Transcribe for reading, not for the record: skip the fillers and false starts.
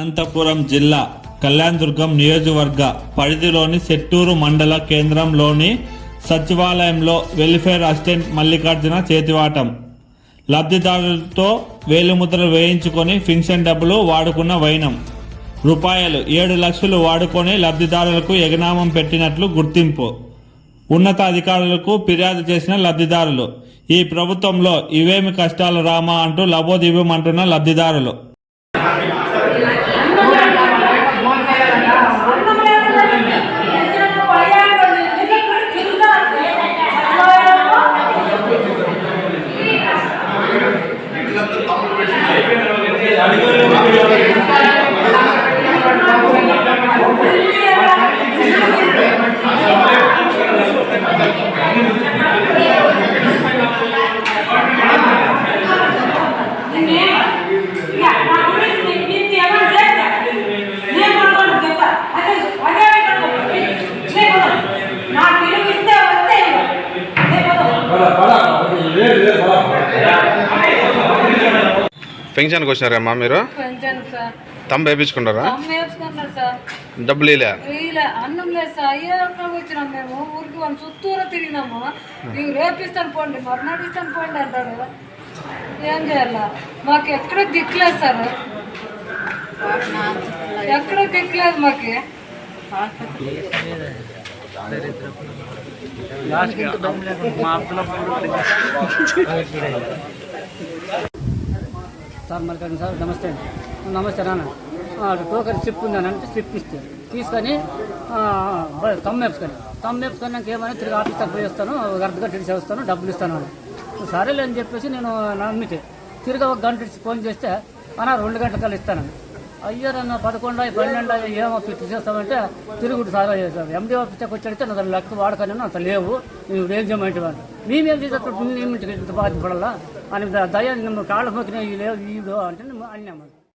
అనంతపురం జిల్లా కళ్యాణదుర్గం నియోజకవర్గ పరిధిలోని సెట్టూరు మండల కేంద్రంలోని సచివాలయంలో వెల్ఫేర్ అసిస్టెంట్ మల్లికార్జున చేతివాటం. లబ్ధిదారులతో వేలిముద్రలు వేయించుకొని పింఛన్ డబ్బులు వాడుకున్న వైనం. రూపాయలు 7 లక్షలు వాడుకొని లబ్ధిదారులకు ఎగనామం పెట్టినట్లు గుర్తింపు. ఉన్నతాధికారులకు ఫిర్యాదు చేసిన లబ్ధిదారులు. ఈ ప్రభుత్వంలో ఇవేమి కష్టాలు రామా అంటూ లబోదివ్వమంటున్న లబ్ధిదారులు. పెన్షన్కి వచ్చినారమ్మా మీరు? తమ్మ వేయించుకున్నారా? డబ్బులు అన్నం లేదు సార్. అయ్యే వచ్చినాం మేము. ఊరికి వాళ్ళు చుట్టూరా తిరిగినాము. నీకు రేపిస్తాను పోండి, మర్నాడు ఇస్తాను పోండి అంటారు. ఏం చేయాలా? మాకు ఎక్కడ దిక్కులేదు సార్, ఎక్కడ దిక్కులేదు మాకు. సార్ మల్లికార్జున సార్ నమస్తే అండి. నమస్తే నాన్న. టోకెన్ స్లిప్ ఉందనంటే స్లిప్ ఇస్తే తీసుకొని తమ్ వేసుకొని నాకు ఏమైనా తిరిగి ఆఫీస్ తక్కువ చేస్తాను, ఒక అర్ధగంట ఇడిచి వస్తాను, డబ్బులు ఇస్తాను అని. సరేలే అని చెప్పేసి నేను నమ్మితే తిరిగి ఒక గంట ఇడిచి ఫోన్ చేస్తే అన్న 2 గంటల కల్లా ఇస్తానని. అయ్యారన్న 11 12 ఏమో ఫిట్ చేస్తామంటే తిరుగుడు సాగా చేస్తాను. ఎండి ఆఫీస్కి వచ్చి నా లెక్క వాడకని అంత లేవు, నువ్వు ఏం చేయమంటే మేమేం చేసేటప్పుడు ఇంత బాధపడాలా అని దయ కాళ్ళ మొక్కిన లేవు అంటే అన్నాము.